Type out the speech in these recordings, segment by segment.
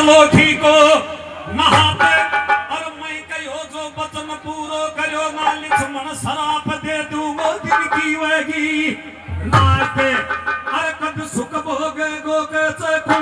लोठी को नहाते और मैं कहो जो बचन पूरो करो ना लक्ष्मण सराप दे दूंगो दिन की वेगी नाते अरे कद सुख भोगे गो के चखू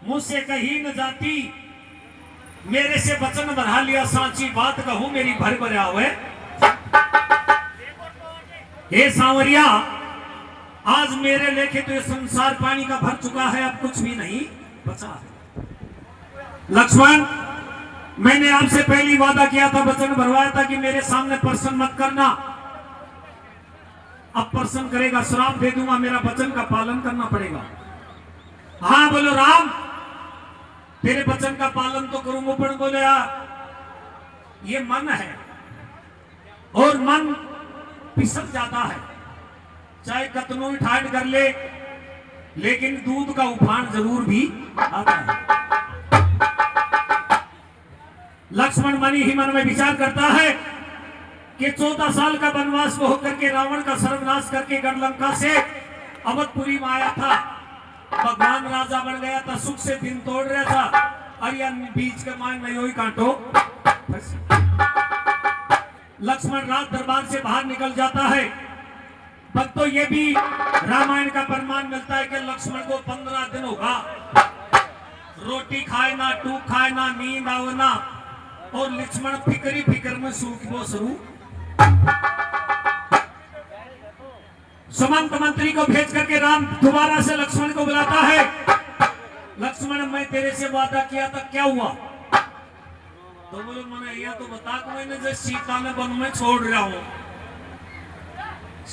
मुझसे कही न जाती मेरे से वचन बढ़ा लिया सांची बात कहूं मेरी भर भरा हुए हे सांवरिया आज मेरे लेखे तो ये संसार पानी का भर चुका है अब कुछ भी नहीं बचा लक्ष्मण मैंने आपसे पहली वादा किया था वचन भरवाया था कि मेरे सामने प्रश्न मत करना अब प्रश्न करेगा श्राप दे दूंगा मेरा वचन का पालन करना पड़ेगा हाँ बोलो राम तेरे वचन का पालन तो करूंगा पर बोले यार ये मन है और मन पिसक जाता है चाहे कतनों ठाट कर ले लेकिन दूध का उफान जरूर भी आता है लक्ष्मण मनी ही मन में विचार करता है कि 14 साल का वनवास में होकर के रावण का सर्वनाश करके गढ़लंका से अवधपुरी में आया था भगवान राजा बन गया था सुख से दिन तोड़ रहा था और या बीच के मान में ही कांटो लक्ष्मण रात दरबार से बाहर निकल जाता है भक्तों ये भी रामायण का प्रमाण मिलता है कि लक्ष्मण को 15 दिन होगा रोटी खाए ना टूक खाए ना नींद आवना और लक्ष्मण फिक्री फिक्र में सूख वो शुरू सुमंत मंत्री को भेज करके राम दोबारा से लक्ष्मण को बुलाता है लक्ष्मण मैं तेरे से वादा किया था क्या हुआ तो बोले मैंने यह तो बता कि मैंने जो सीता ने वन में छोड़ रहा हूं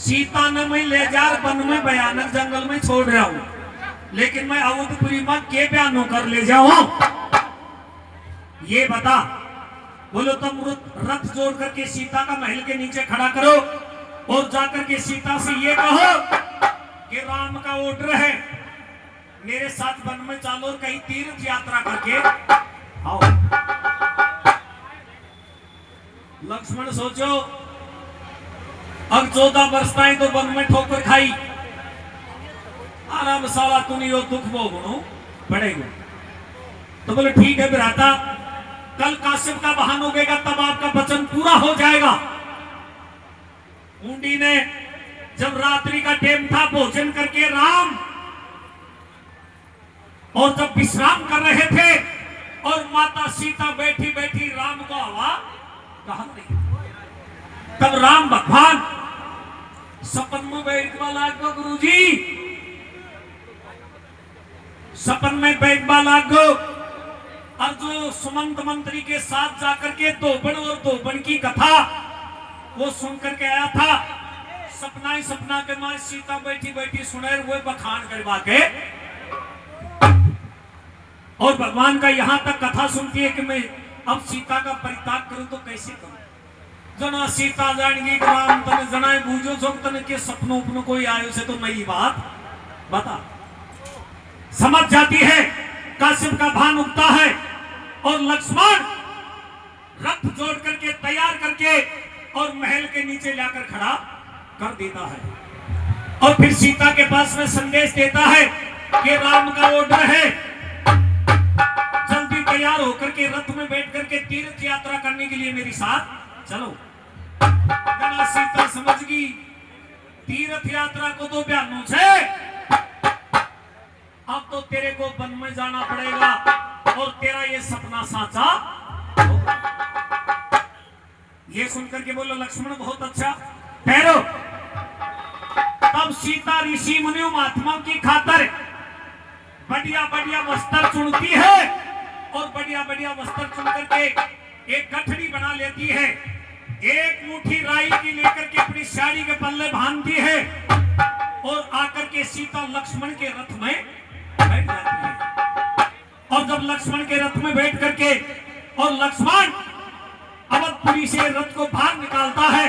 सीता ने मैं ले जा वन में भयानक जंगल में छोड़ रहा हूं लेकिन मैं अवधपुरी में के बयानों कर ले जाऊं ये बता बोलो तुम रथ जोड़ करके सीता का महल के नीचे खड़ा करो और जाकर के सीता से ये कहो कि राम का ऑर्डर है मेरे साथ वन में चलो और कहीं तीर्थ यात्रा करके आओ लक्ष्मण सोचो अब 14 वर्ष तक तो वन में ठोकर खाई आराम साला तू नहीं हो दुख भोगनो पड़ेगा तो बोले ठीक है बिराता कल काशिम का वाहन होगा तब आपका वचन पूरा हो जाएगा ऊंडी ने जब रात्रि का टाइम था भोजन करके राम और जब विश्राम कर रहे थे और माता सीता बैठी बैठी राम को हवा कहा नहीं तब राम भगवान सपन में बैठवा लागो गुरुजी सपन में बैठवा लागो और जो सुमंत मंत्री के साथ जाकर के दोबन और दोबन की कथा वो सुन करके आया था सपना ही सपना के मां सीता बैठी बैठी सुने हुए बखान करवा के और भगवान का यहां तक कथा सुनती है कि मैं अब सीता का परित्याग करूं तो कैसे करूं जना सीता जानेगी राम तने जनाए बूझो जो तने के सपनों अपनों कोई आयो से तो नई बात बता समझ जाती है काशिम का भान उगता है और लक्ष्मण रथ जोड़ करके तैयार करके और महल के नीचे लाकर खड़ा कर देता है और फिर सीता के पास में संदेश देता है कि राम का ऑर्डर है जल्दी तैयार होकर के रथ में बैठ करके तीर्थ यात्रा करने के लिए मेरे साथ चलो सीता समझ गई तीर्थ यात्रा को तो बयानों से अब तो तेरे को वन में जाना पड़ेगा और तेरा ये सपना साचा होगा। ये सुनकर के बोलो लक्ष्मण बहुत अच्छा ठहरो सीता ऋषि मुनियों महात्माओं की खातर बढ़िया बढ़िया वस्त्र चुनती है और बढ़िया बढ़िया वस्त्र चुन करके एक गठड़ी बना लेती है, एक मुट्ठी राई की लेकर के अपनी साड़ी के पल्ले बांधती है और आकर के सीता लक्ष्मण के रथ में बैठ जाती है। और जब लक्ष्मण के रथ में बैठ करके और लक्ष्मण अवधपुरी से रथ को बाहर निकालता है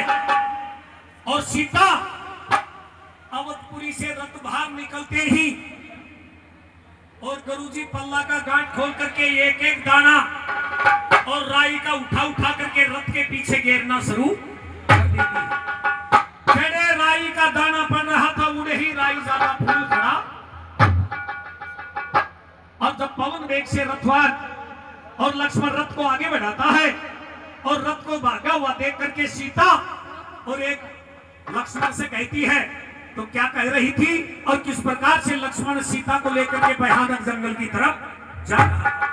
और सीता अवधपुरी से रथ बाहर निकलते ही और गुरुजी पल्ला का गांठ खोल करके एक एक दाना और राई का उठा उठा करके रथ के पीछे घेरना शुरू कर देती है। जेड़े राई का दाना पड़ रहा था उड़े ही राई ज्यादा फूल खड़ा। और जब पवन वेग से रथवार और लक्ष्मण रथ को आगे बढ़ाता है और रथ को भागा हुआ देख करके सीता और एक लक्ष्मण से कहती है, तो क्या कह रही थी और किस प्रकार से लक्ष्मण सीता को लेकर के भयानक जंगल की तरफ जा रहा था।